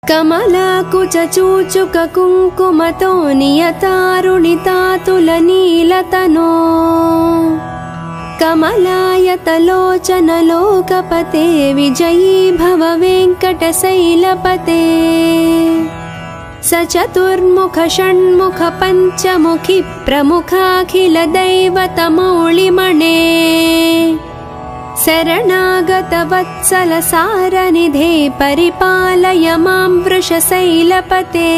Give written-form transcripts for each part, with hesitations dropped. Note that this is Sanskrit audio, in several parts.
कमलाकुचूचुक कुङ्कुमतो नियतारुणितातुलनीलतनो कमलायतलोचन लोकपते विजयी भव वेङ्कटशैलपते स चतुर्मुख षण्मुख पञ्चमुखी प्रमुखाखिल दैवतमौलिमणे शरणागत वत्सल सारनिधे परिपालय मां वृषशैलपते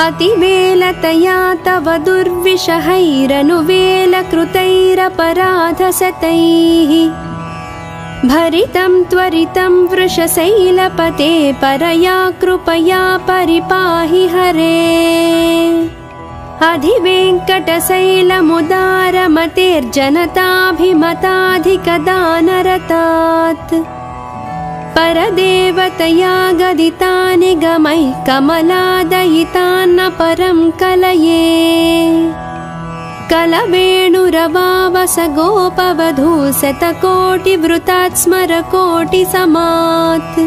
अतिवेलतया तव दुर्विषहैरनुवेलकृतैरपराधशतैः भरितं त्वरितं वृषशैलपते परया कृपया परिपाहि हरे अधिवेङ्कटशैलमुदारमतेर्जनताभिमताधिकदानरतात् परदेवतया गदितानि गमैः कमलादयितान्न परं कलये कलवेणुरवावस गोपवधू शतकोटिवृतात् स्मरकोटिसमात्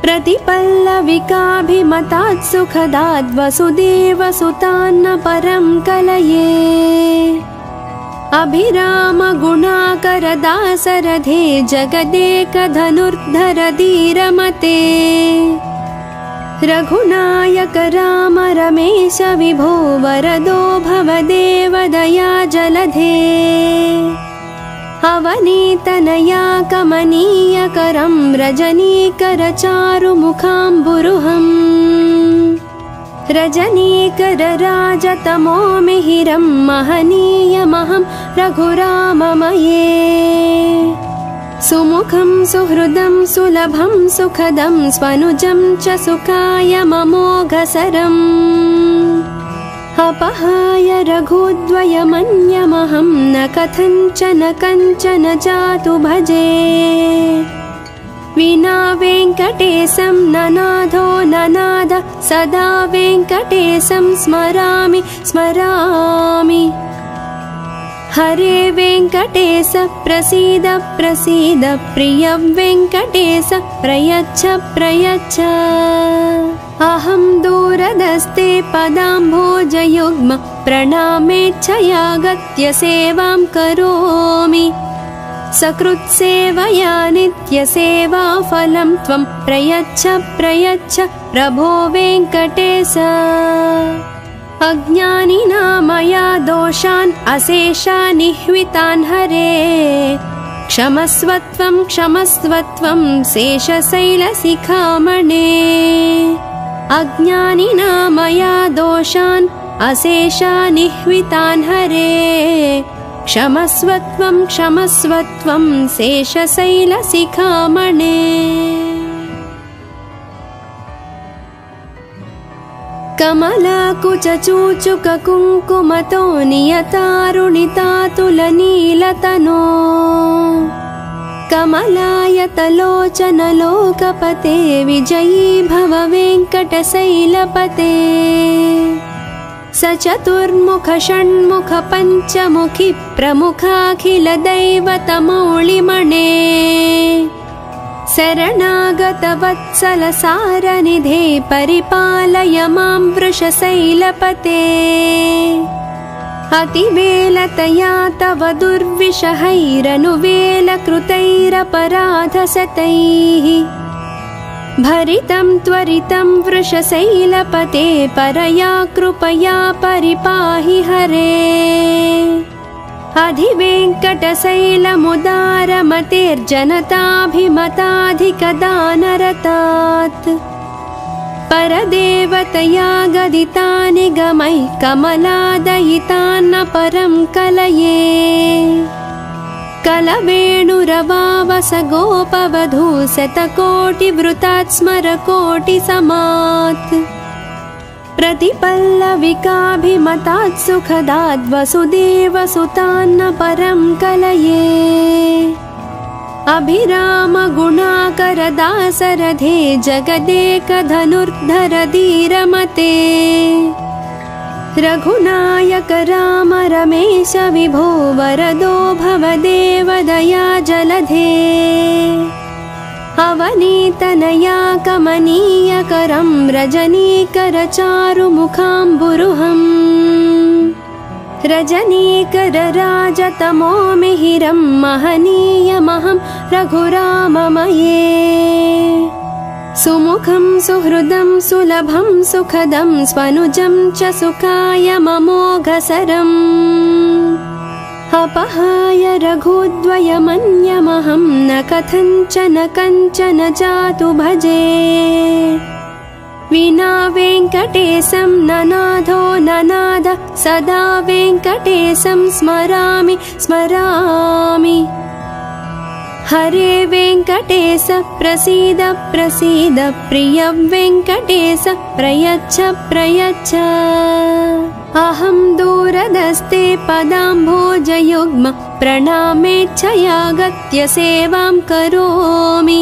प्रतिपल्लविकाभिमतात् सुखदात् वसुदेवसुतान्न परं कलये अभिराम गुणाकर दासरथे जगदेकधनुर्धर धीरमते रघुनायक राम रमेश विभो वरदो भवदेव दया जलधे अवनीतनया कमनीयकरं रजनीकर चारुमुखाम्बुरुहम् रजनीकर राजतमो मिहिरं महनीयमहं रघुराममये सुमुखं सुहृदं सुलभं सुखदं स्वनुजं च सुखाय ममोघसरम् अपहाय रघुद्वयमन्यमहं न कथञ्चन कञ्चन जातु भजे विना वेङ्कटेशं ननाथो ननाद सदा वेङ्कटेशं स्मरामि स्मरामि हरे वेङ्कटेश प्रसीद प्रसीद प्रिय वेङ्कटेश प्रयच्छ प्रयच्छ अहं दूरदस्ते पदाम्भोजयुग्म प्रणामेच्छयागत्य सेवां करोमि सकृत्सेवया नित्यसेवाफलं त्वं प्रयच्छ प्रयच्छ प्रभो वेङ्कटेश अज्ञानिना मया दोषान् अशेषान् निह्वितान् हरे क्षमस्वत्वं क्षमस्वत्वं शेषशैलशिखामणे अज्ञानिना मया दोषान् अशेषान् निह्वितान् हरे क्षमस्वत्वं क्षमस्वत्वं शेषशैलशिखामणे कमलाकुचूचुक कुङ्कुमतो नियतारुणितातुलनीलतनो कमलायतलोचन लोकपते विजयी भव वेङ्कटशैलपते स चतुर्मुख षण्मुख पञ्चमुखी प्रमुखाखिल दैवतमौलिमणे शरणागत वत्सल सारनिधे परिपालय मां वृषशैलपते अतिवेलतया तव दुर्विषहैरनुवेलकृतैरपराधशतैः भरितं त्वरितं वृषशैलपते परया कृपया परिपाहि हरे अधिवेङ्कटशैलमुदारमतेर्जनताभिमताधिकदानरतात् परदेवतया गदितानि गमैः कमलादयितान्न परं कलये कलवेणुरवावस गोपवधू शतकोटिवृतात् स्मरकोटिसमात् प्रतिपल्लविकाभिमतात् सुखदात् वसुदेवसुतान्न परं कलये अभिराम गुणाकर दासरथे जगदेकधनुर्धर धीरमते रघुनायक राम रमेश विभो वरदो भवदेव दया जलधे अवनीतनया कमनीयकरं रजनीकरचारुमुखाम्बुरुहम् रजनीकरराजतमो मिहिरं महनीयमहं रघुराममये सुमुखं सुहृदं सुलभं सुखदं स्वनुजं च सुखायममोघसरम् अपहाय रघुद्वयमन्यमहं न कथञ्चन जातु भजे विना वेङ्कटेशं ननाथो ननाद सदा वेङ्कटेशं स्मरामि स्मरामि हरे वेङ्कटेश प्रसीद प्रसीद प्रिय वेङ्कटेश प्रयच्छ प्रयच्छ अहं दूरदस्ते पदाम्भोजयुग्म प्रणामेच्छयागत्य सेवां करोमि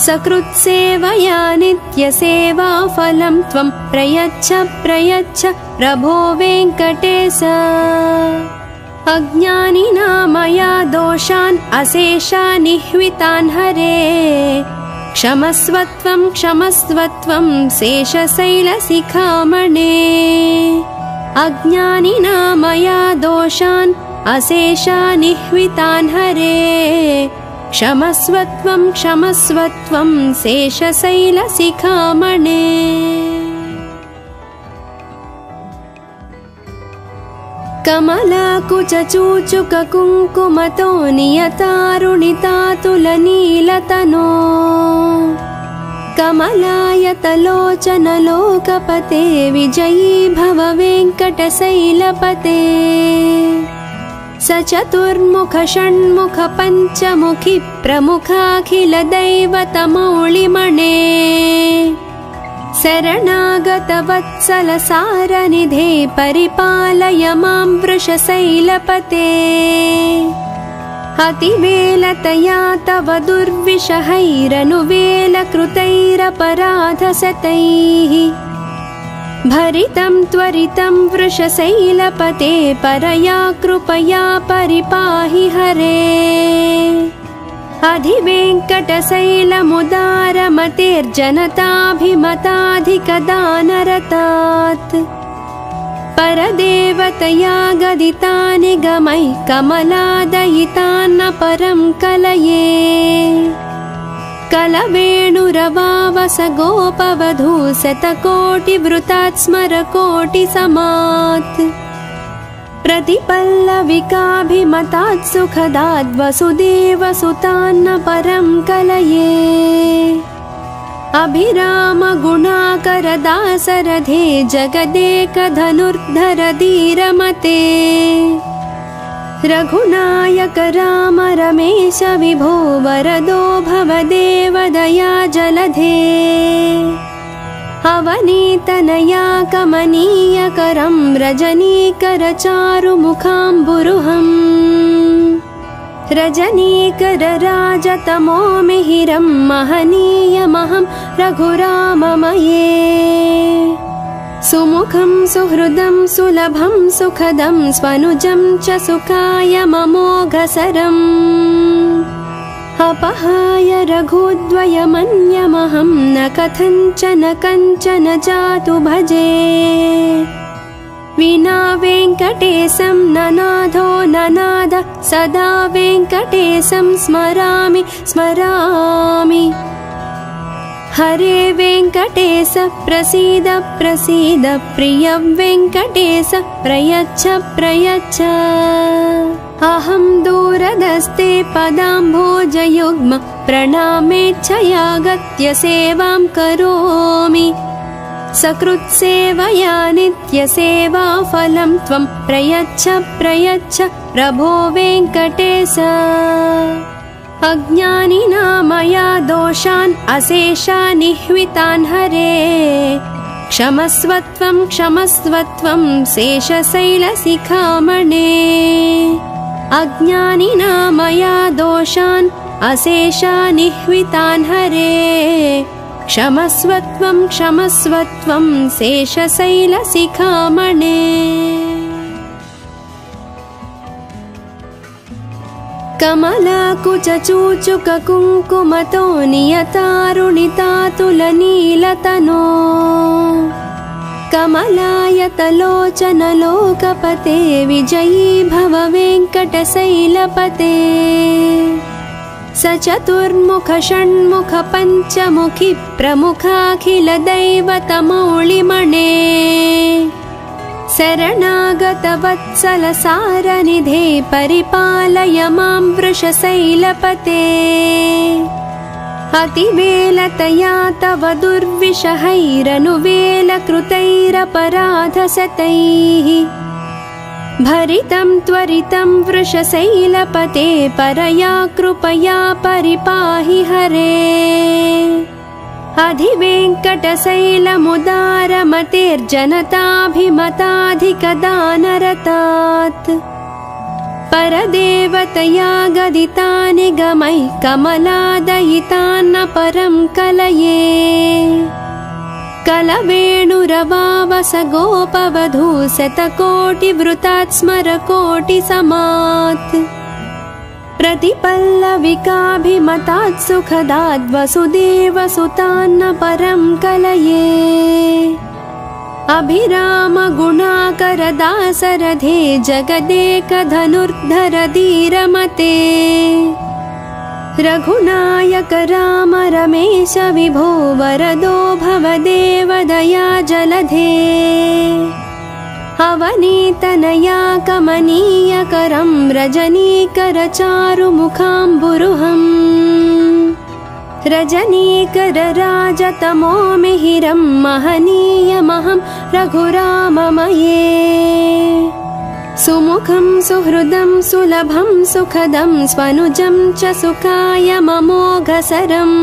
सकृत्सेवया नित्यसेवाफलं त्वं प्रयच्छ प्रयच्छ प्रभो वेङ्कटेश अज्ञानिना मया दोषान् अशेषानिह्वितान् हरे क्षमस्वत्वं क्षमस्वत्वं शेषशैलशिखामणे अज्ञानिना मया दोषान् अशेषानिह्वितान् हरे क्षमस्वत्वं क्षमस्वत्वं शेषशैलशिखामणे कमलाकुचूचुककुङ्कुमतो नियतारुणितातुलनीलतनो कमलायतलोचनलोकपते विजयी भव वेङ्कटशैलपते सचतुर्मुख षण्मुख पञ्चमुखि प्रमुखाखिलदैवतमौलिमणे शरणागतवत्सलसारनिधे परिपालय मां वृषशैलपते अतिवेलतया तव दुर्विषहैरनुवेलकृतैरपराधशतैः भरितं त्वरितं वृषशैलपते परया कृपया परिपाहि हरे अधिवेङ्कटशैलमुदारमतेर्जनताभिमताधिकदानरतात् परदेवतया गदितानि गमैः कमलादयितान्न परं कलये कलवेणुरवावस गोपवधू शतकोटिवृतात् स्मरकोटिसमात् प्रतिपल्लविकाभिमतात् सुखदात् वसुदेवसुतान्न परं कलये अभिरामगुणाकरदासरथे जगदेकधनुर्धर धीरमते रघुनायक राम रमेश विभो वरदो भवदेव दया जलधे अवनीतनया कमनीयकरं रजनीकरचारुमुखाम्बुरुहम् रजनीकरराजतमो मिहिरं महनीयमहं रघुराममये सुमुखं सुहृदं सुलभं सुखदं स्वनुजं च सुखायममोघसरम् अपहाय रघुद्वयमन्यमहं न कथञ्चन जातु भजे विना वेङ्कटेशं ननाथो ननाद सदा वेङ्कटेशं स्मरामि स्मरामि हरे वेङ्कटेश प्रसीद प्रसीद प्रिय वेङ्कटेश प्रयच्छ प्रयच्छ अहं दूरदस्ते पदाम्भोजयुग्म प्रणामेच्छयागत्य सेवां करोमि सकृत्सेवया नित्यसेवाफलं त्वं प्रयच्छ प्रयच्छ प्रभो वेङ्कटेश अज्ञानिना मया दोषान् अशेषानिह्वितान् हरे क्षमस्वत्वं क्षमस्वत्वं शेषशैलशिखामणे अज्ञानिना मया दोषान् अशेषानिह्वितान् हरे क्षमस्वत्वं क्षमस्वत्वं शेषशैलशिखामणे कमलाकुचूचुककुङ्कुमतो नियतारुणितातुलनीलतनो कमलायतलोचनलोकपते विजयी भव वेङ्कटशैलपते सचतुर्मुख षण्मुख पञ्चमुखि प्रमुखाखिलदैवतमौलिमणे शरणागतवत्सलसारनिधे परिपालय मां वृषशैलपते अतिवेलतया तव दुर्विषहैरनुवेलकृतैरपराधशतैः भरितं त्वरितं वृषशैलपते परया कृपया परिपाहि हरे अधिवेङ्कटशैलमुदारमतेर्जनताभिमताधिकदानरतात् परदेवतया गदितानि गमैः कमलादयितान्न परं कलये कलवेणुरवावस गोपवधू शतकोटिवृतात् स्मरकोटिसमात् प्रतिपल्लविकाभिमतात् सुखदाद् वसुदेवसुतान्न परं कलये अभिरामगुणाकरदासरथे जगदेकधनुर्धर धीरमते रघुनायक राम रमेश विभो वरदो भवदेव दया जलधे अवनीतनया कमनीयकरं रजनीकरचारुमुखाम्बुरुहम् रजनीकरराजतमो मिहिरं महनीयमहं रघुराममये सुमुखं सुहृदं सुलभं सुखदं स्वनुजं च सुखाय ममोघसरम्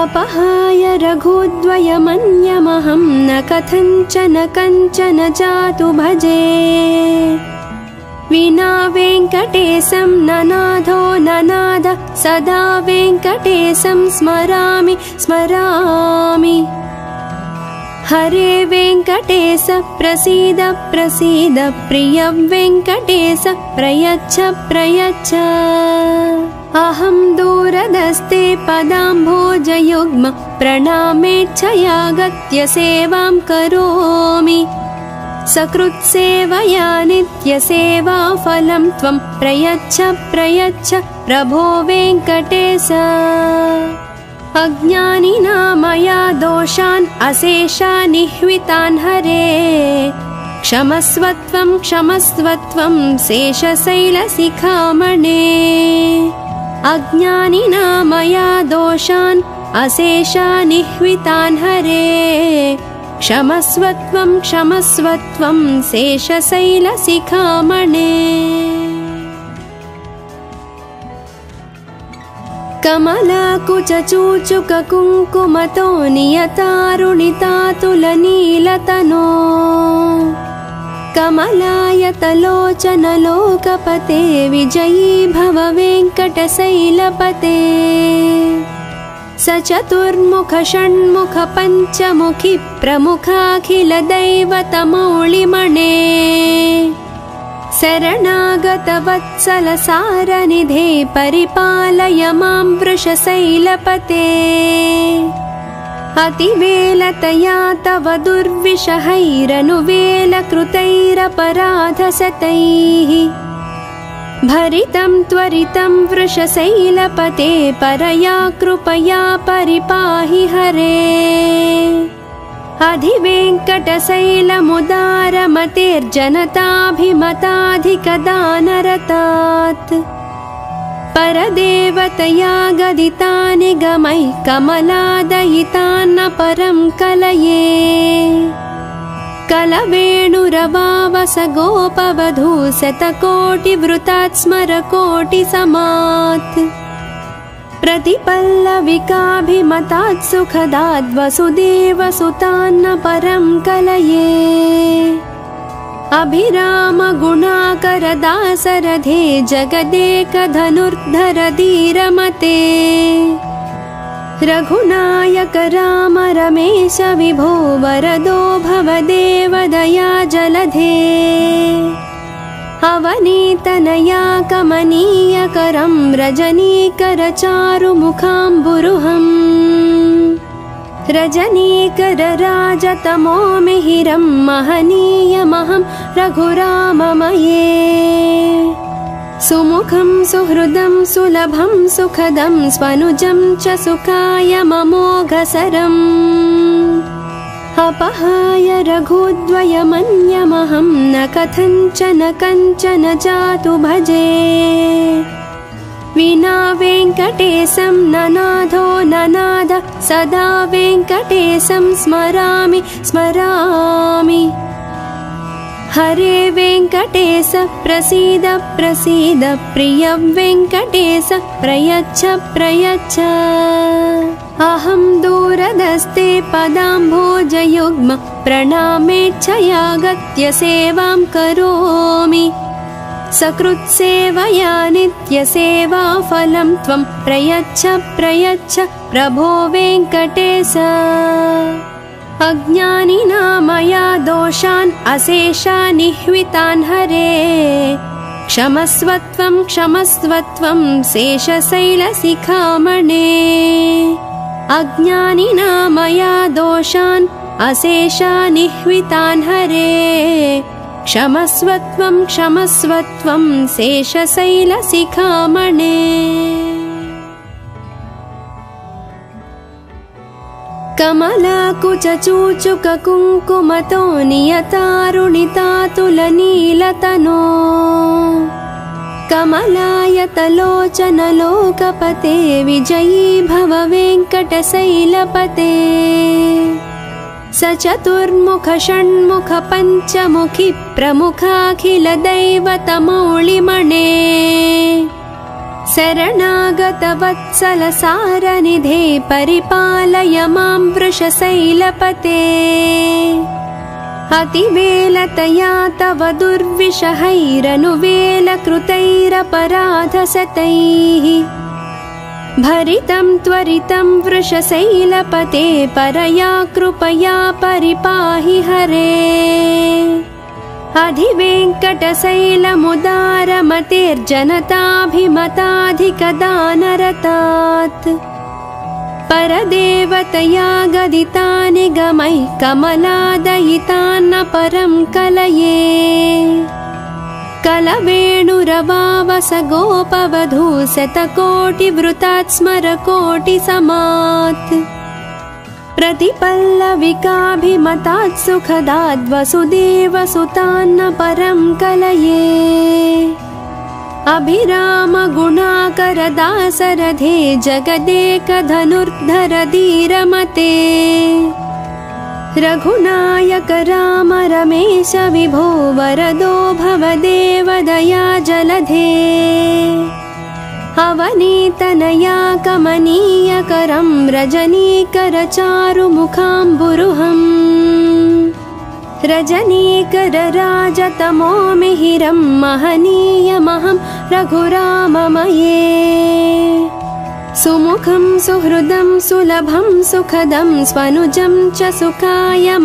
अपहाय रघुद्वयमन्यमहं न कथञ्चन कञ्चन जातु भजे विना वेङ्कटेशं ननाथो ननाद सदा वेङ्कटेशं स्मरामि स्मरामि हरे वेङ्कटेश प्रसीद प्रसीद प्रिय वेङ्कटेश प्रयच्छ प्रयच्छ अहं दूरदस्ते पदाम्भोजयुग्म प्रणामेच्छयागत्य सेवां करोमि सकृत्सेवया नित्यसेवाफलं त्वं प्रयच्छ प्रयच्छ प्रभो वेङ्कटेश अज्ञानिना मया दोषान् अशेषान् निह्वितान् हरे क्षमस्वत्वं क्षमस्वत्वं शेषशैलशिखामणे अज्ञानिना मया दोषान् अशेषान् निह्वितान् हरे क्षमस्वत्वं क्षमस्वत्वं शेषशैलशिखामणे कमलाकुचूचुककुङ्कुमतो नियतारुणितातुलनीलतनो कमलायतलोचनलोकपते विजयी भव वेङ्कटशैलपते सचतुर्मुख षण्मुख पञ्चमुखि प्रमुखाखिलदैवतमौलिमणे शरणागतवत्सलसारनिधे परिपालय मां वृषशैलपते अतिवेलतया तव दुर्विषहैरनुवेलकृतैरपराधशतैः भरितं त्वरितं वृषशैलपते परया कृपया परिपाहि हरे अधिवेङ्कटशैलमुदारमतेर्जनताभिमताधिकदानरतात् परदेवतया गदितानि गमैः कमलादयितान्न परं कलये कलवेणुरवावस गोपवधू शतकोटिवृतात् स्मरकोटिसमात् प्रतिपल्लविकाभिमतात् सुखदाद् वसुदेवसुतान्न परं कलये अभिरामगुणाकरदासरथे जगदेकधनुर्धर धीरमते रघुनायक राम रमेश विभो वरदो भवदेव दया जलधे अवनीतनया कमनीयकरं रजनीकरचारुमुखाम्बुरुहम् रजनीकरराजतमो मिहिरं महनीयमहं रघुराममये सुमुखं सुहृदं सुलभं सुखदं स्वनुजं च सुखायममोघसरम् अपहाय रघुद्वयमन्यमहं न कथञ्चन कञ्चन जातु भजे विना वेङ्कटेशं ननाथो ननाद सदा वेङ्कटेशं स्मरामि स्मरामि हरे वेङ्कटेश प्रसीद प्रसीद प्रिय वेङ्कटेश प्रयच्छ प्रयच्छ अहं दूरदस्ते पदाम्भोजयुग्म प्रणामेच्छयागत्य सेवां करोमि सकृत्सेवया नित्यसेवाफलं त्वं प्रयच्छ प्रयच्छ प्रभो वेङ्कटेश अज्ञानिना मया दोषान् अशेषान् निह्वितान् हरे क्षमस्वत्वं क्षमस्वत्वं शेषशैलशिखामणे अज्ञानिना मया दोषान् अशेषान् निह्वितान् हरे क्षमस्वत्वं क्षमस्वत्वं शेषशैलशिखामणे कमलाकुचूचुककुङ्कुमतो नियतारुणितातुलनीलतनो कमलायतलोचनलोकपते विजयी भव वेङ्कटशैलपते सचतुर्मुख षण्मुख पञ्चमुखि प्रमुखाखिलदैवतमौलिमणे शरणागतवत्सलसारनिधे परिपालय मां वृषशैलपते अतिवेलतया तव दुर्विषहैरनुवेलकृतैरपराधशतैः भरितं त्वरितं वृषशैलपते परया कृपया परिपाहि हरे अधिवेङ्कटशैलमुदारमतेर्जनताभिमताधिकदानरतात् परदेवतया गदितानि गमैः कमलादयितान्न परं कलये कलवेणुरवावस गोपवधू शतकोटिवृतात् स्मरकोटिसमात् प्रतिपल्लविकाभिमतात् सुखदाद् वसुदेवसुतान्न परं कलये अभिराम गुणाकर दासरथे जगदेकधनुर्धर धीरमते रघुनायक राम रमेश विभो वरदो भवदेव दया जलधे अवनीतनया कमनीयकरं रजनीकरचारुमुखाम्बुरुहम् रजनीकरराजतमो मिहिरं महनीयमहं रघुराममये सुमुखं सुहृदं सुलभं सुखदं स्वनुजं च सुखायममोघसरम्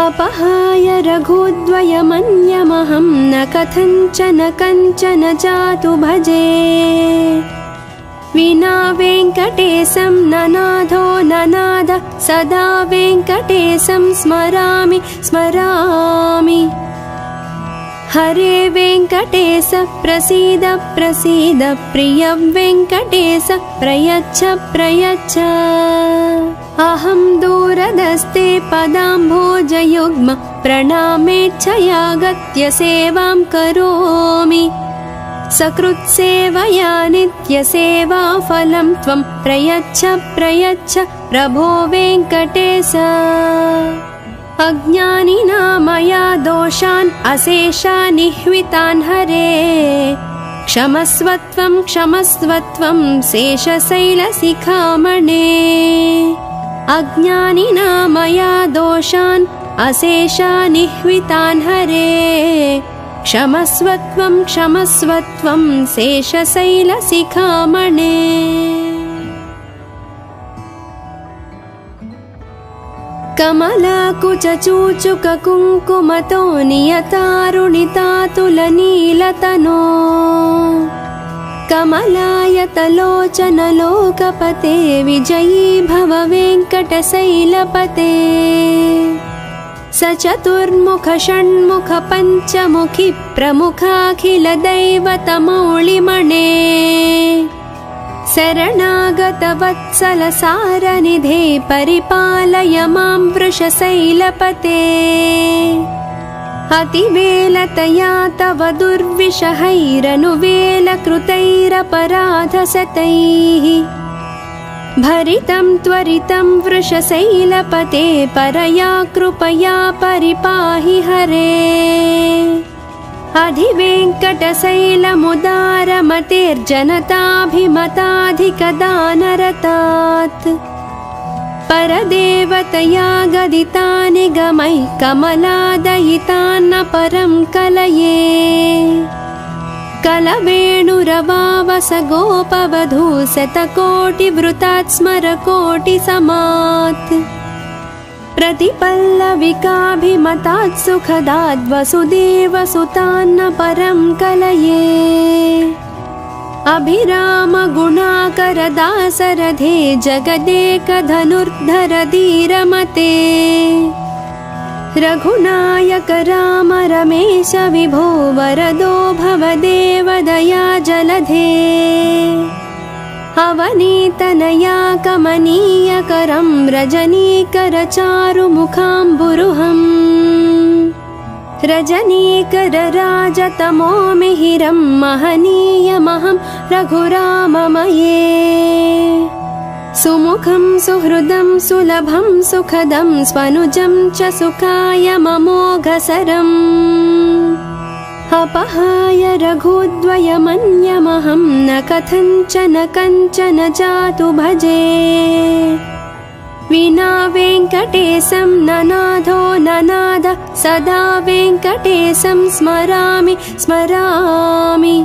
अपहाय रघुद्वयमन्यमहं न कथञ्चन कञ्चन जातु भजे विना वेङ्कटेशं ननाथो ननाद सदा वेङ्कटेशं स्मरामि स्मरामि हरे वेङ्कटेश प्रसीद प्रसीद प्रिय वेङ्कटेश प्रयच्छ प्रयच्छ अहं दूरदस्ते पदाम्भोजयुग्म प्रणामेच्छयागत्य सेवां करोमि सकृत्सेवया नित्यसेवाफलं त्वं प्रयच्छ प्रयच्छ प्रभो वेङ्कटेश अज्ञानिना मया दोषान् अशेषान् निह्वितान् हरे क्षमस्वत्वं क्षमस्वत्वं शेषशैलशिखामणे अज्ञानिना मया दोषान् अशेषान् निह्वितान् हरे क्षमस्वत्वं क्षमस्वत्वं शेषशैलशिखामणे कमलाकुचूचुककुङ्कुमतो नियतारुणितातुलनीलतनो कमलायतलोचनलोकपते विजयी भव वेङ्कटशैलपते सचतुर्मुख षण्मुख पञ्चमुखि प्रमुखाखिलदैवतमौलिमणे शरणागत वत्सल सारनिधे परिपालय मां वृषशैलपते अतिवेलतया तव दुर्विषहैरनुवेलकृतैरपराधशतैः भरितं त्वरितं वृषशैलपते परया कृपया परिपाहि हरे अधिवेङ्कटशैलमुदारमतेर्जनताभिमताधिकदानरतात् परदेवतया गदितानि गमैः कमलादयितान्न परं कलये कलवेणुरवावस गोपवधू शतकोटिवृतात् स्मरकोटिसमात् प्रतिपल्लविकाभिमतात् सुखदात् वसुदेवसुतान्न परं कलये अभिराम गुणाकर दासरथे जगदेकधनुर्धर धीरमते रघुनायक राम रमेश विभो वरदो भवदेव दया जलधे अवनीतनया कमनीयकरं रजनीकर चारुमुखाम्बुरुहम् रजनीकर राजतमो मिहिरं महनीयमहं रघुराममये सुमुखं सुहृदं सुलभं सुखदं स्वनुजं च सुखाय ममोघसरम् अपहाय रघुद्वयमन्यमहं न कथञ्चन कञ्चन जातु भजे विना वेङ्कटेशं ननाथो ननाद सदा वेङ्कटेशं स्मरामि स्मरामि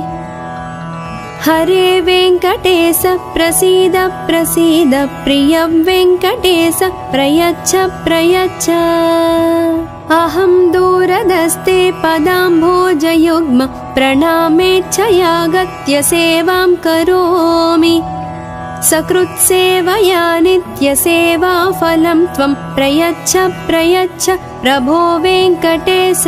हरे वेङ्कटेश प्रसीद प्रसीद प्रिय वेङ्कटेश प्रयच्छ प्रयच्छ अहं दूरदस्ते पदाम्भोजयुग्म प्रणामेच्छयागत्य सेवां करोमि सकृत्सेवया नित्यसेवाफलं त्वं प्रयच्छ प्रयच्छ प्रभो वेङ्कटेश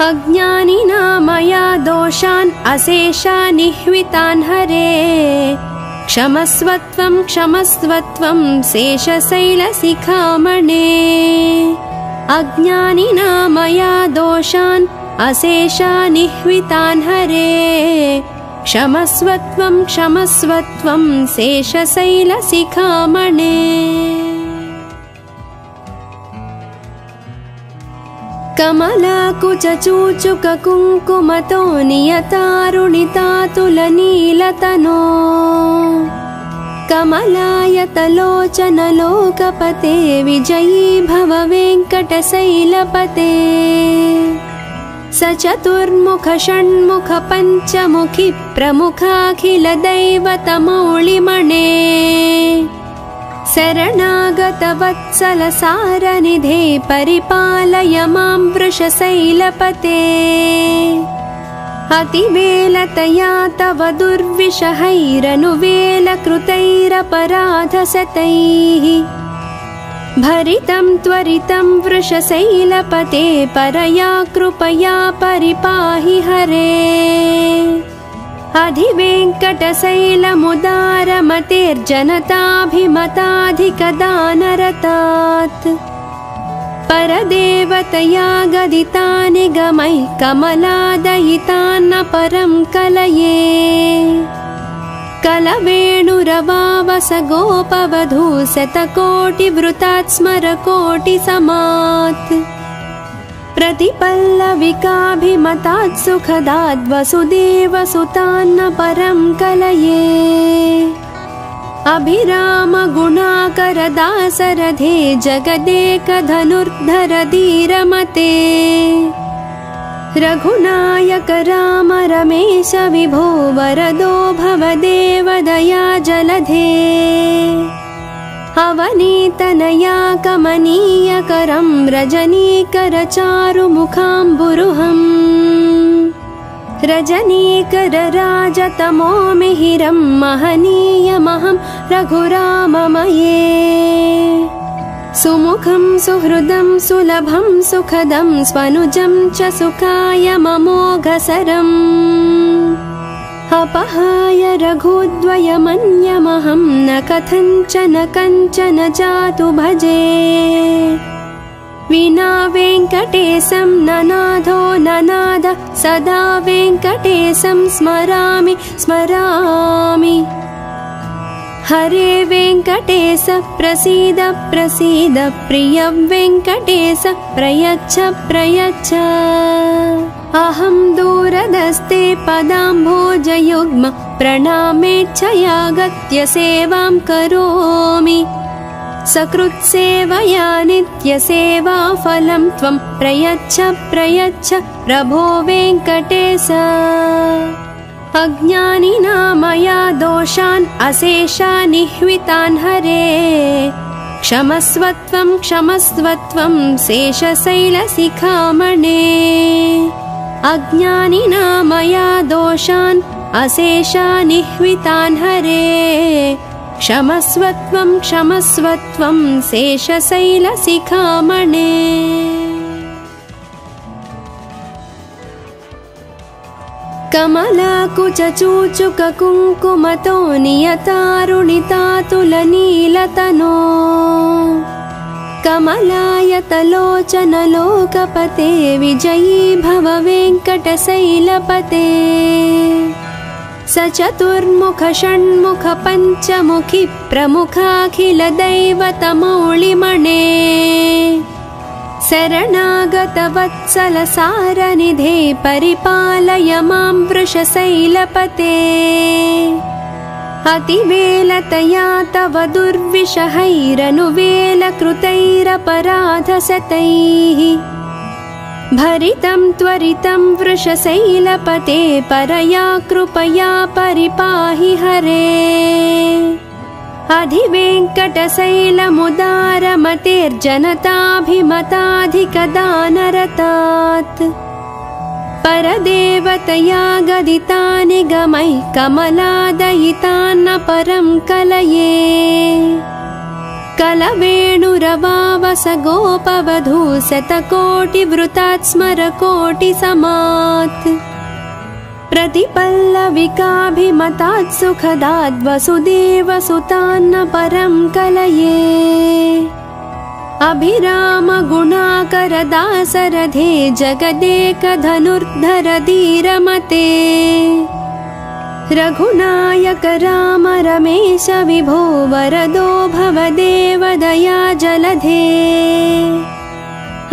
अज्ञानिना मया दोषान् अशेषान् निह्वितान् हरे क्षमस्वत्वं क्षमस्वत्वं शेषशैलशिखामणे अज्ञानिना मया दोषान् अशेषान् निह्वितान् हरे क्षमस्वत्वं क्षमस्वत्वं शेषशैलशिखामणे कमलाकुचूचुककुङ्कुमतो नियतारुणितातुलनीलतनो कमलायतलोचनलोकपते विजयी भव वेङ्कटशैलपते सचतुर्मुख षण्मुख पञ्चमुखि प्रमुखाखिलदैवतमौलिमणे शरणागत वत्सल सारनिधे परिपालय मां वृषशैलपते अतिवेलतया तव दुर्विषहैरनुवेलकृतैरपराधशतैः भरितं त्वरितं वृषशैलपते परया कृपया परिपाहि हरे अधिवेङ्कटशैलमुदारमतेर्जनताभिमताधिकदानरतात् परदेवतया गदितानि गमैः कमलादयितान्न परं कलये कलवेणुरवावस गोपवधू शतकोटिवृतात् स्मरकोटिसमात् प्रतिपल्लविकाभिमतात् सुखदात् वसुदेवसुतान्न परं कलये अभिराम गुणाकर दासरथे जगदेकधनुर्धर धीरमते रघुनायक राम रमेश विभो वरदो भवदेव दया जलधे अवनीतनया कमनीयकरं रजनीकरचारुमुखाम्बुरुहम् रजनीकरराजतमो मिहिरं महनीयमहं रघुराममये सुमुखं सुहृदं सुलभं सुखदं स्वनुजं च सुखाय ममोघसरम् अपहाय रघुद्वयमन्यमहं न कथञ्चन कञ्चन जातु भजे विना वेङ्कटेशं ननाथो ननाद सदा वेङ्कटेशं स्मरामि स्मरामि हरे वेङ्कटेश प्रसीद प्रसीद प्रिय वेङ्कटेश प्रयच्छ प्रयच्छ अहं दूरदस्ते पदाम्भोजयुग्म प्रणामेच्छयागत्य सेवां करोमि सकृत्सेवया नित्यसेवाफलं त्वं प्रयच्छ प्रयच्छ प्रभो वेङ्कटेश अज्ञानिना मया दोषान् अशेषानिह्वितान् हरे क्षमस्वत्वं क्षमस्वत्वं शेषशैलशिखामणे अज्ञानिना मया दोषान् अशेषानिह्वितान् हरे क्षमस्वत्वं क्षमस्वत्वं शेषशैलशिखामणे कमलाकुचूचुककुङ्कुमतो नियतारुणितातुलनीलतनो कमलायतलोचनलोकपते विजयी भव वेङ्कटशैलपते सचतुर्मुख षण्मुख पञ्चमुखि प्रमुखाखिलदैवतमौलिमणे शरणागतवत्सलसारनिधे परिपालय मां वृषशैलपते अतिवेलतया तव दुर्विषहैरनुवेलकृतैरपराधशतैः भरितं त्वरितं वृषशैलपते परया कृपया परिपाहि हरे अधिवेङ्कटशैलमुदारमतेर्जनताभिमताधिकदानरतात् परदेवतया गदितानि गमैः कमलादयितान्न परं कलये कलवेणुरवावस गोपवधू शतकोटिवृतात् स्मरकोटिसमात् प्रतिपल्लविकाभिमतात् सुखदाद् वसुदेवसुतान्न परं कलये अभिरामगुणाकरदासरथे जगदेकधनुर्धर धीरमते रघुनायक राम रमेश विभो वरदो भवदेव दया जलधे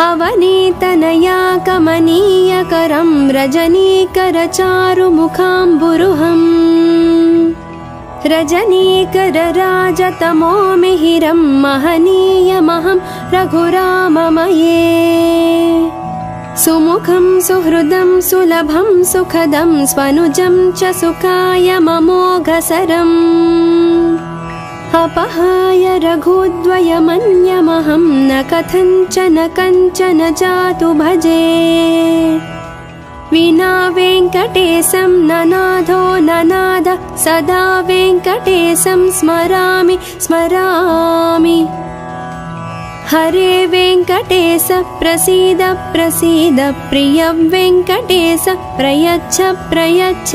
अवनीतनया कमनीयकरं रजनीकरचारुमुखाम्बुरुहम् रजनीकरराजतमो मिहिरं महनीयमहं रघुराममये सुमुखं सुहृदं सुलभं सुखदं स्वनुजं च सुखाय ममोघसरम् अपहाय रघुद्वयमन्यमहं न कथञ्चन कञ्चन जातु भजे विना वेङ्कटेशं ननाथो ननाद सदा वेङ्कटेशं स्मरामि स्मरामि हरे वेङ्कटेश प्रसीद प्रसीद प्रिय वेङ्कटेश प्रयच्छ प्रयच्छ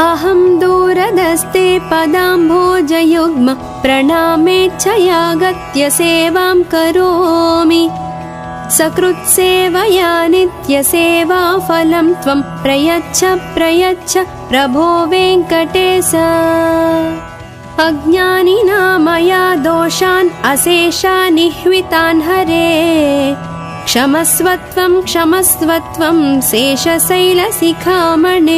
अहं दूरदस्ते पदाम्भोजयुग्म प्रणामेच्छयागत्य सेवां करोमि सकृत्सेवया नित्यसेवाफलं त्वं प्रयच्छ प्रयच्छ प्रभो वेङ्कटेश अज्ञानिना मया दोषान् अशेषानिह्वितान् हरे क्षमस्वत्वं क्षमस्वत्वं शेषशैलशिखामणे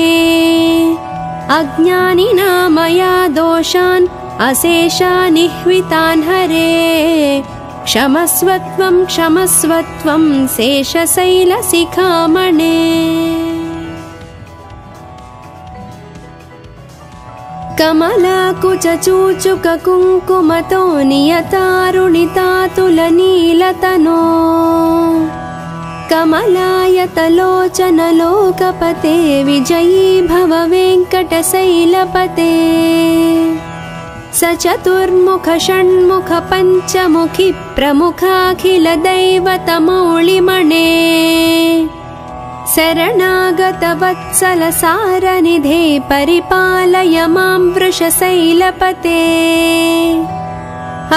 अज्ञानिना मया दोषान् अशेषानिह्वितान् हरे क्षमस्वत्वं क्षमस्वत्वं शेषशैलशिखामणे कमलाकुचूचुककुङ्कुमतो नियतारुणितातुलनीलतनो कमलायतलोचनलोकपते विजयी भव वेङ्कटशैलपते सचतुर्मुख षण्मुख पञ्चमुखि प्रमुखाखिलदैवतमौलिमणे शरणागतवत्सलसारनिधे परिपालय मां वृषशैलपते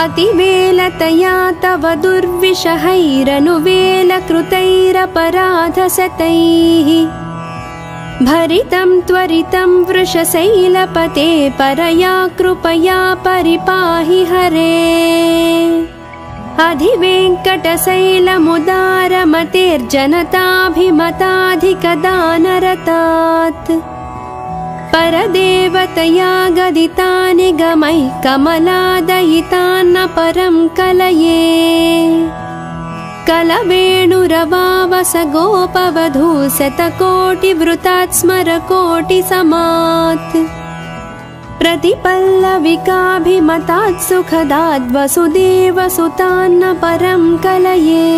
अतिवेलतया तव दुर्विषहैरनुवेलकृतैरपराधशतैः भरितं त्वरितं वृषशैलपते परया कृपया परिपाहि हरे अधिवेङ्कटशैलमुदारमतेर्जनताभिमताधिकदानरतात् परदेवतया गदितानि गमैः कमलादयितान्न परं कलये कलवेणुरवावस गोपवधू शतकोटिवृतात् स्मरकोटिसमात् प्रतिपल्लविकाभिमतात् सुखदाद् वसुदेवसुतान्न परं कलये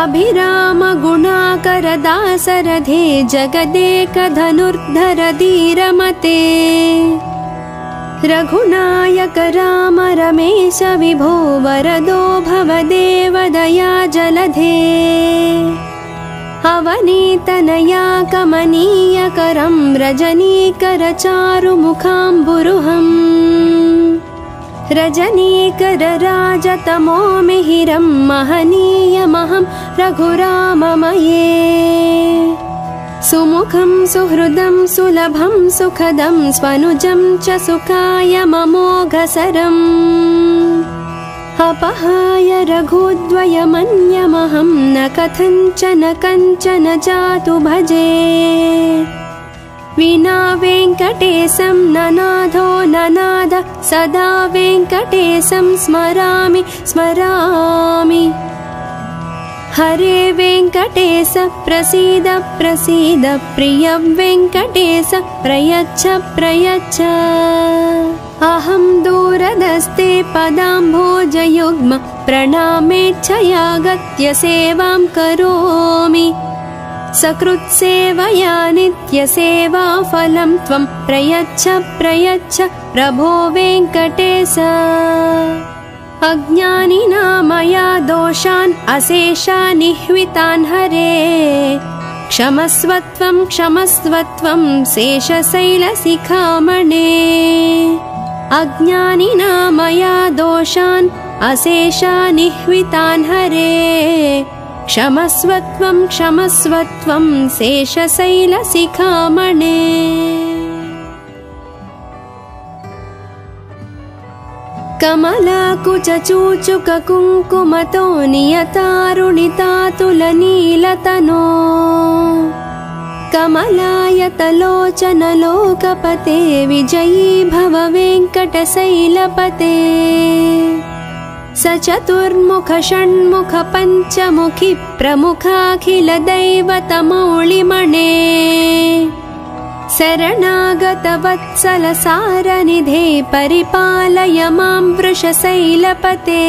अभिरामगुणाकरदासरथे जगदेकधनुर्धर धीरमते रघुनायक राम रमेश विभो वरदो भवदेव दया जलधे अवनीतनया कमनीयकरं रजनीकरचारुमुखाम्बुरुहम् रजनीकरराजतमो मिहिरं महनीयमहं रघुराममये सुमुखं सुहृदं सुलभं सुखदं स्वनुजं च सुखाय ममोघसरम् अपहाय रघुद्वयमन्यमहं न कथञ्चन कञ्चन जातु भजे विना वेङ्कटेशं ननाथो ननाद सदा वेङ्कटेशं स्मरामि स्मरामि हरे वेङ्कटेश प्रसीद प्रसीद प्रिय वेङ्कटेश प्रयच्छ प्रयच्छ अहं दूरदस्ते पदाम्भोजयुग्म प्रणामेच्छयागत्य सेवां करोमि सकृत्सेवया नित्यसेवाफलं त्वं प्रयच्छ प्रयच्छ प्रभो वेङ्कटेश अज्ञानिना मया दोषान् अशेषानिह्वितान् हरे क्षमस्वत्वं क्षमस्वत्वं शेषशैलशिखामणे अज्ञानिना मया दोषान् अशेषानिह्वितान् हरे क्षमस्वत्वं क्षमस्वत्वं शेषशैलशिखामणे कमलाकुचूचुककुङ्कुमतो नियतारुणितातुलनीलतनो कमलायतलोचनलोकपते विजयी भव वेङ्कटशैलपते सचतुर्मुख षण्मुख पञ्चमुखि प्रमुखाखिलदैवतमौलिमणे शरणागतवत्सलसारनिधे परिपालय मां वृषशैलपते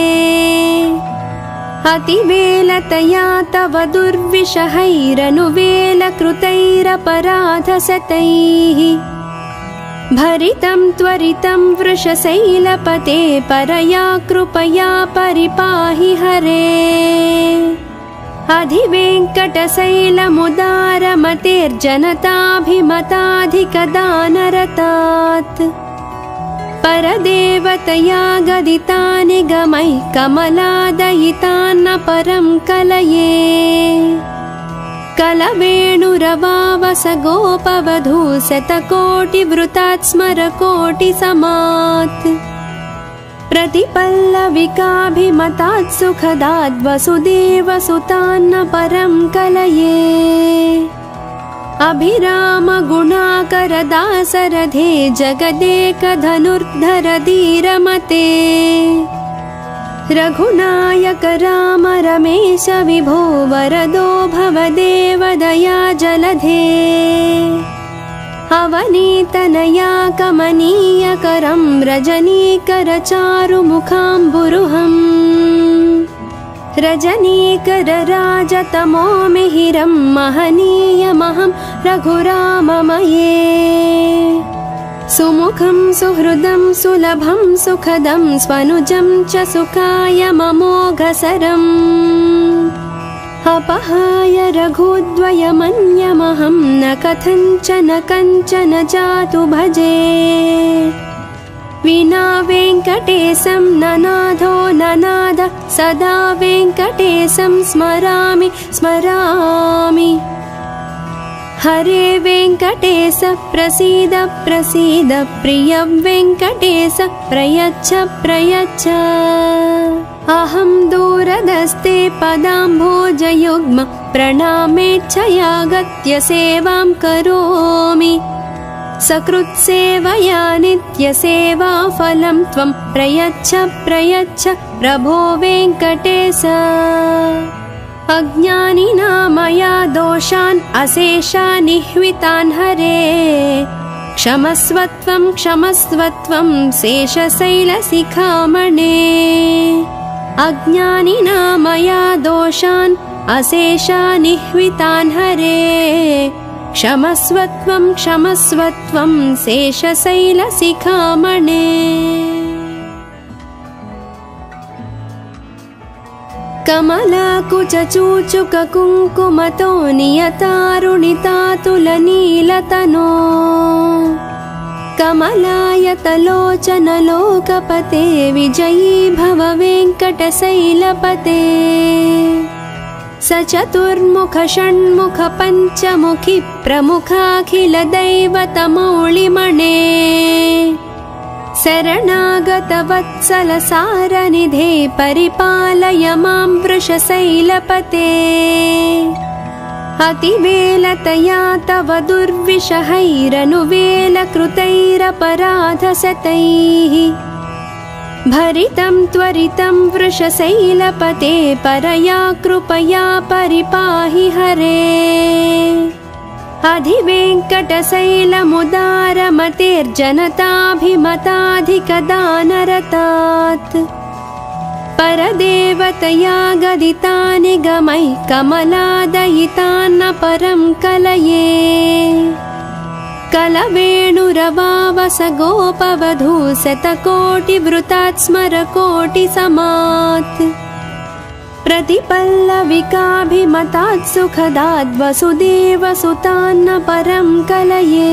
अतिवेलतया तव दुर्विषहैरनुवेलकृतैरपराधशतैः भरितं त्वरितं वृषशैलपते परया कृपया परिपाहि हरे अधिवेङ्कटशैलमुदारमतेर्जनताभिमताधिकदानरतात् परदेवतया गदितानि गमैः कमलादयितान्न परं कलये कलवेणुरवावस गोपवधू शतकोटिवृतात् स्मरकोटिसमात् प्रतिपल्लविकाभिमतात् सुखदाद् वसुदेवसुतान्न परं कलये अभिरामगुणाकरदासरथे जगदेकधनुर्धर धीरमते रघुनायक राम रमेश विभो वरदो भवदेव दया जलधे अवनीतनया कमनीयकरं रजनीकरचारुमुखाम्बुरुहम् रजनीकरराजतमो मिहिरं महनीयमहं रघुराममये सुमुखं सुहृदं सुलभं सुखदं स्वनुजं च सुखायममोघसरम् अपहाय रघुद्वयमन्यमहं न कथञ्चन कञ्चन जातु भजे विना वेङ्कटेशं ननाथो ननाद सदा वेङ्कटेशं स्मरामि स्मरामि हरे वेङ्कटेश प्रसीद प्रसीद प्रिय वेङ्कटेश प्रयच्छ प्रयच्छ अहं दूरदस्ते पदाम्भोजयुग्म प्रणामेच्छयागत्य सेवां करोमि सकृत्सेवया नित्यसेवाफलं त्वं प्रयच्छ प्रयच्छ प्रभो वेङ्कटेश अज्ञानिना मया दोषान् अशेषान् निह्वितान् हरे क्षमस्वत्वं क्षमस्वत्वं शेषशैलशिखामणे अज्ञानिना मया दोषान् अशेषान् निह्वितान् हरे क्षमस्वत्वं क्षमस्वत्वं शेषशैलशिखामणे कमलाकुचूचुककुङ्कुमतो नियतारुणितातुलनीलतनो कमलायतलोचनलोकपते विजयी भव वेङ्कटशैलपते सचतुर्मुख षण्मुख पञ्चमुखि प्रमुखाखिलदैवतमौलिमणे शरणागतवत्सलसारनिधे परिपालय मां वृषशैलपते अतिवेलतया तव दुर्विषहैरनुवेलकृतैरपराधशतैः भरितं त्वरितं वृषशैलपते परया कृपया परिपाहि हरे अधिवेङ्कटशैलमुदारमतेर्जनताभिमताधिकदानरतात् परदेवतया गदितानि गमैः कमलादयितान्न परं कलये कलवेणुरवावस गोपवधू शतकोटिवृतात् स्मरकोटिसमात् प्रतिपल्लविकाभिमतात् सुखदाद् वसुदेवसुतान्न परं कलये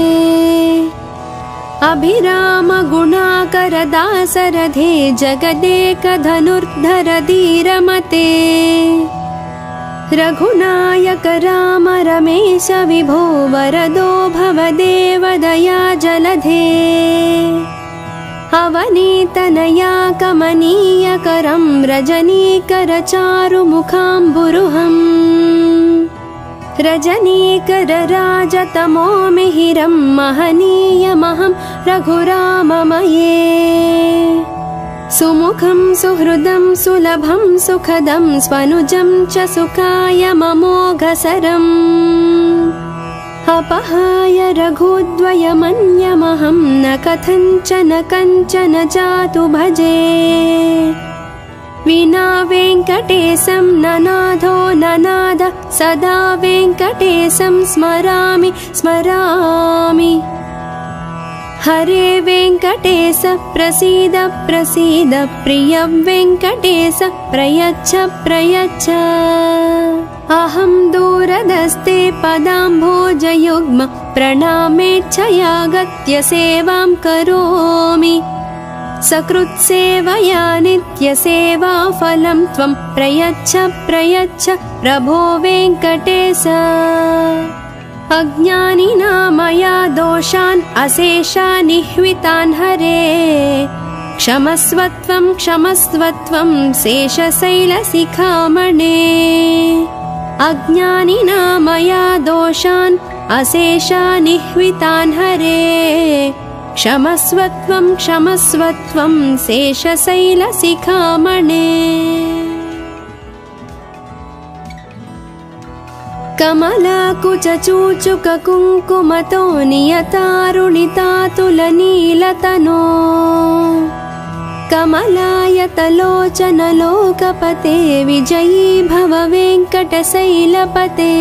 अभिराम गुणाकर दासरथे जगदेकधनुर्धर धीरमते रघुनायक राम रमेश विभो वरदो भवदेव दया जलधे अवनीतनया कमनीयकरं रजनीकरचारुमुखाम्बुरुहम् रजनीकरराजतमो मिहिरं महनीयमहं रघुराममये सुमुखं सुहृदं सुलभं सुखदं स्वनुजं च सुखायममोघसरम् अपहाय रघुद्वयमन्यमहं न कथञ्चन कञ्चन जातु भजे विना वेङ्कटेशं ननाथो ननाद सदा वेङ्कटेशं स्मरामि स्मरामि हरे वेङ्कटेश प्रसीद प्रसीद प्रिय वेङ्कटेश प्रयच्छ प्रयच्छ अहं दूरदस्ते पदाम्भोजयुग्म प्रणामेच्छयागत्य सेवां करोमि सकृत्सेवया नित्यसेवाफलं त्वं प्रयच्छ प्रयच्छ प्रभो वेङ्कटेश अज्ञानिना मया दोषान् अशेषान् निह्वितान् हरे क्षमस्वत्वं क्षमस्वत्वं शेषशैलशिखामणे अज्ञानिना मया दोषान् अशेषान् निह्वितान् हरे क्षमस्वत्वं क्षमस्वत्वं शेषशैलशिखामणे कमलाकुचूचुककुङ्कुमतो नियतारुणितातुलनीलतनो कमलायतलोचनलोकपते विजयी भव वेङ्कटशैलपते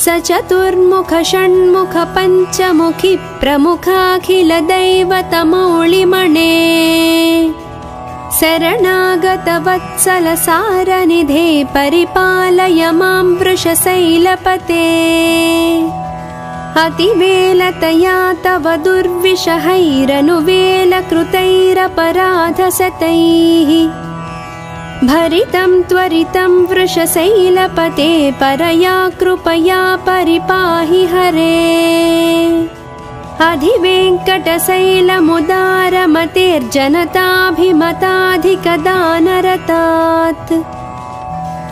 स चतुर्मुख षण्मुख पञ्चमुखी प्रमुखाखिलदैवतमौलिमणे शरणागतवत्सलसारनिधे परिपालय मां वृषशैलपते अतिवेलतया तव दुर्विषहैरनुवेलकृतैरपराधशतैः भरितं त्वरितं वृषशैलपते परया कृपया परिपाहि हरे अधिवेङ्कटशैलमुदारमतेर्जनताभिमताधिकदानरतात्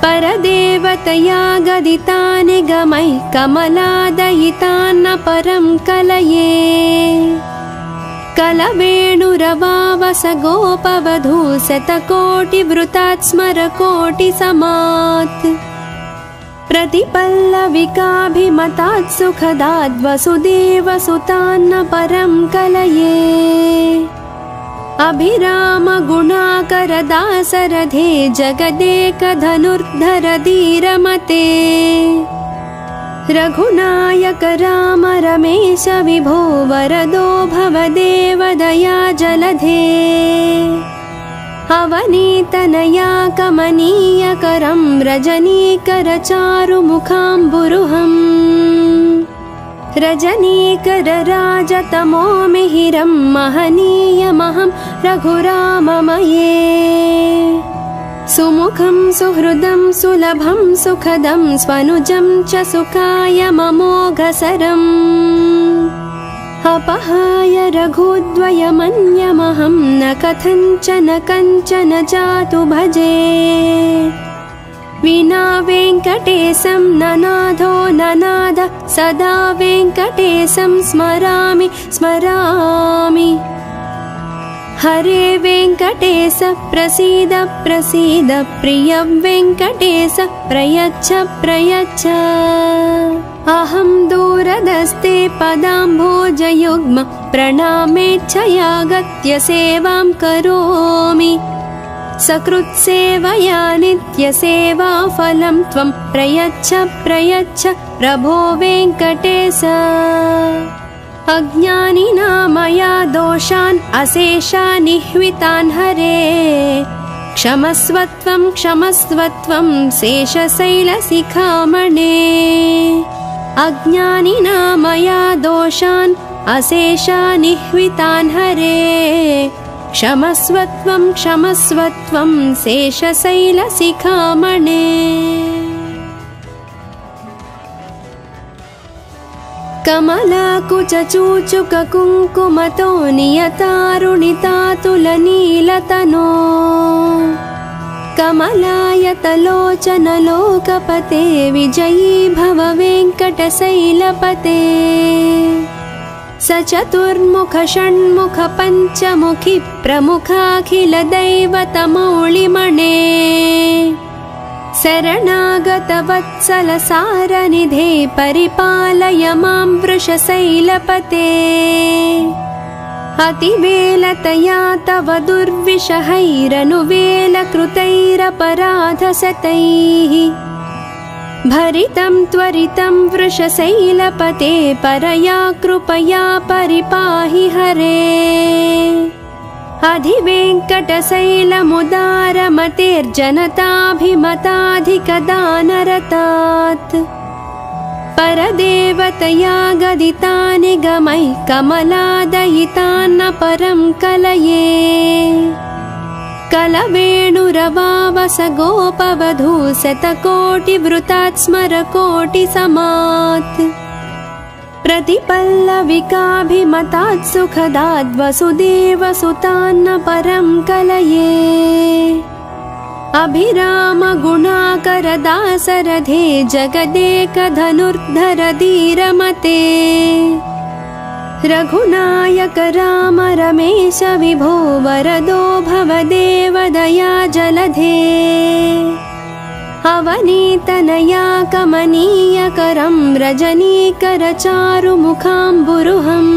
परदेवतया गदितानिगमैः कमलादयितान्न परं कलये कलवेणुरवावस गोपवधू शतकोटिवृतात् स्मरकोटिसमात् प्रतिपल्लविकाभिमतात् सुखदात् वसुदेवसुतान्न परं कलये अभिरामगुणाकरदासरथे जगदेकधनुर्धर धीरमते रघुनायक राम रमेश विभो वरदो भवदेव दया जलधे अवनीतनया कमनीयकरं रजनीकरचारुमुखाम्बुरुहम् रजनीकरराजतमो मिहिरं महनीयमहं रघुराममये सुमुखं सुहृदं सुलभं सुखदं स्वनुजं च सुखायममोघसरम् अपहाय रघुद्वयमन्यमहं न कथञ्चन कञ्चन जातु भजे विना वेङ्कटेशं ननाथो ननाद सदा वेङ्कटेशं स्मरामि स्मरामि हरे वेङ्कटेश प्रसीद प्रसीद प्रिय वेङ्कटेश प्रयच्छ प्रयच्छ अहं दूरदस्ते पदाम्भोजयुग्म प्रणामेच्छयागत्य सेवां करोमि सकृत्सेवया नित्यसेवाफलं त्वं प्रयच्छ प्रयच्छ प्रभो वेङ्कटेश अज्ञानिना मया दोषान् अशेषान् निह्वितान् हरे क्षमस्वत्वं क्षमस्वत्वं शेषशैलशिखामणे अज्ञानिना मया दोषान् अशेषान् निह्वितान् हरे क्षमस्वत्वं क्षमस्वत्वं शेषशैलशिखामणे कमलाकुचूचुककुङ्कुमतो नियतारुणितातुलनीलतनो कमलायतलोचनलोकपते विजयी भव वेङ्कटशैलपते स चतुर्मुख षण्मुख पञ्चमुखी प्रमुखाखिलदैवतमौलिमणे शरणागतवत्सलसारनिधे परिपालय मां वृषशैलपते अतिवेलतया तव दुर्विषहैरनुवेलकृतैरपराधशतैः भरितं त्वरितं वृषशैलपते परया कृपया परिपाहि हरे अधिवेङ्कटशैलमुदारमतेर्जनताभिमताधिकदानरतात् परदेवतया गदितानिगमैः कमलादयितान्न परं कलये कलवेणुरवावस गोपवधू शतकोटिवृतात् स्मरकोटिसमात् प्रतिपल्लविकाभिमतात् सुखदात् वसुदेवसुतान्न परं कलये अभिरामगुणाकरदासरथे जगदेकधनुर्धर धीरमते रघुनायक राम रमेश विभो वरदो भवदेव दया जलधे अवनीतनया कमनीयकरं रजनीकरचारुमुखाम्बुरुहम्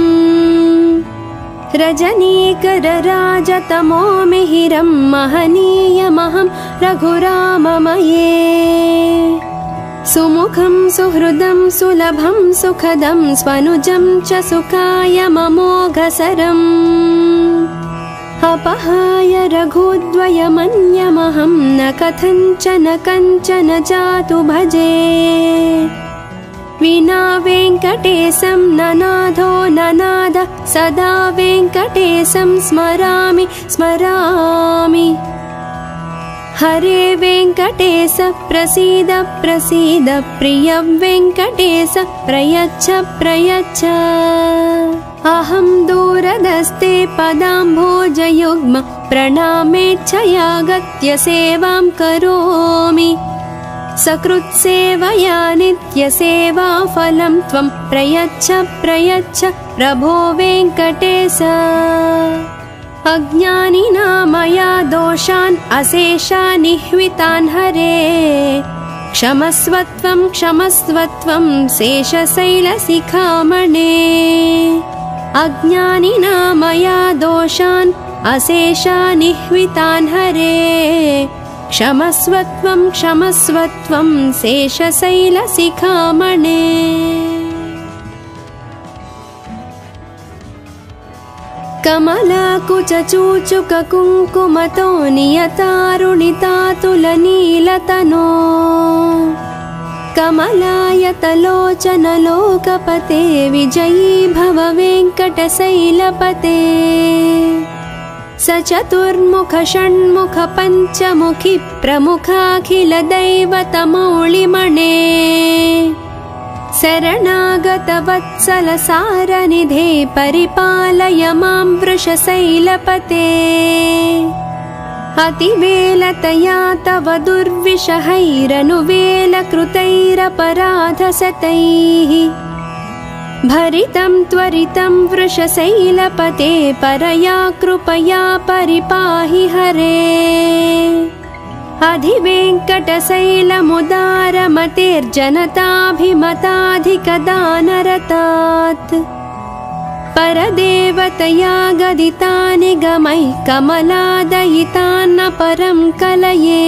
रजनीकरराजतमो मिहिरं महनीयमहं रघुराममये सुमुखं सुहृदं सुलभं सुखदं स्वनुजं च सुखायममोघसरम् अपहाय रघुद्वयमन्यमहं न कथञ्चन कञ्चन जातु भजे विना वेङ्कटेशं ननाथो ननाद सदा वेङ्कटेशं स्मरामि स्मरामि हरे वेङ्कटेश प्रसीद प्रसीद प्रिय वेङ्कटेश प्रयच्छ प्रयच्छ अहं दूरदस्ते पदाम्भोजयुग्म प्रणामेच्छयागत्य सेवां करोमि सकृत्सेवया नित्यसेवाफलं त्वं प्रयच्छ प्रयच्छ प्रभो वेङ्कटेश अज्ञानिना मया दोषान् अशेषानिह्वितान् हरे क्षमस्वत्वं क्षमस्वत्वं शेषशैलशिखामणे अज्ञानिना मया दोषान् अशेषानिह्वितान् हरे क्षमस्वत्वं क्षमस्वत्वं शेषशैलशिखामणे कमलाकुचूचुककुङ्कुमतो नियतारुणितातुलनीलतनो कमलायतलोचनलोकपते विजयी भव वेङ्कटशैलपते स चतुर्मुख षण्मुख पञ्चमुखी प्रमुखाखिलदैवतमौलिमणे शरणागतवत्सलसारनिधे परिपालय मां वृषशैलपते अतिवेलतया तव दुर्विषहैरनुवेलकृतैरपराधशतैः भरितं त्वरितं वृषशैलपते परया कृपया परिपाहि हरे अधिवेङ्कटशैलमुदारमतेर्जनताभिमताधिकदानरतात् परदेवतया गदितानि गमैः कमलादयितान्न परं कलये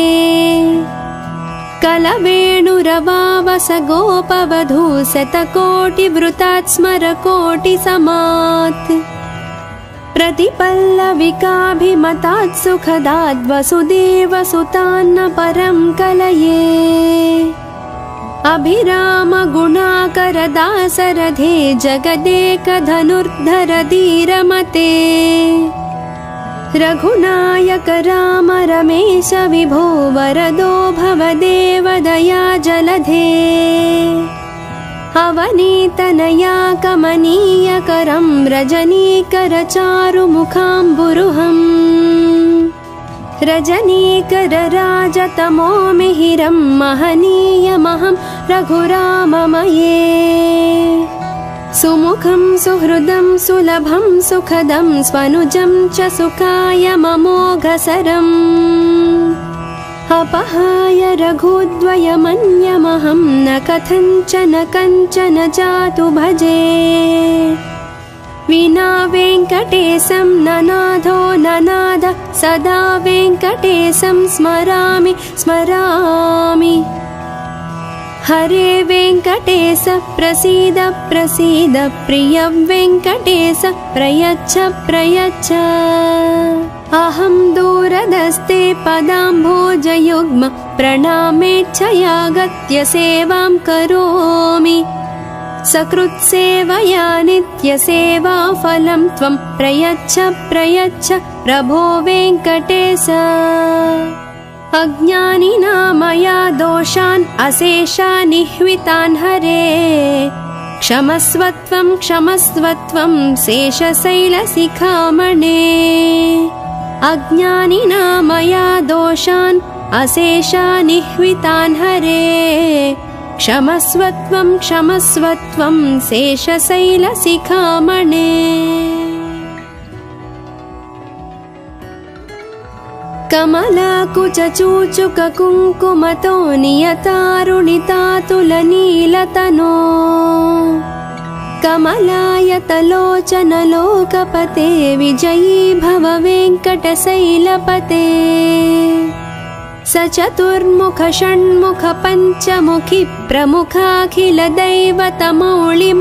कलवेणुरवावस गोपवधू शतकोटिवृतात् स्मरकोटिसमात् प्रतिपल्लविकाभिमतात् सुखदाद् वसुदेवसुतान्न परं कलये अभिरामगुणाकरदासरथे जगदेकधनुर्धर धीरमते रघुनायक राम रमेश विभो वरदो भवदेव दया जलधे अवनीतनया कमनीयकरं रजनीकरचारुमुखाम्बुरुहम् रजनीकरराजतमो मिहिरं महनीयमहं रघुराममये सुमुखं सुहृदं सुलभं सुखदं स्वनुजं च सुखायममोघसरम् अपहाय रघुद्वयमन्यमहं न कथञ्चन कञ्चन जातु भजे विना वेङ्कटेशं ननाथो ननाद सदा वेङ्कटेशं स्मरामि स्मरामि हरे वेङ्कटेश प्रसीद प्रसीद प्रिय वेङ्कटेश प्रयच्छ प्रयच्छ अहं दूरदस्ते पदाम्भोजयुग्म प्रणामेच्छयागत्य सेवां करोमि सकृत्सेवया नित्यसेवाफलं त्वं प्रयच्छ प्रयच्छ प्रभो वेङ्कटेश अज्ञानिना मया दोषान् अशेषानिह्वितान् हरे क्षमस्वत्वं क्षमस्वत्वं शेषशैलशिखामणे अज्ञानिना मया दोषान् अशेषानिह्वितान् हरे क्षमस्वत्वं क्षमस्वत्वं शेषशैलशिखामणे कमलाकुचूचुक कुङ्कुमतो नियतारुणितातुलनीलतनो कमलायतलोचन लोकपते विजयी भव वेङ्कटशैलपते सचतुर्मुख षण्मुख पञ्चमुखि प्रमुखाखिल दैवतमौळिमण्डल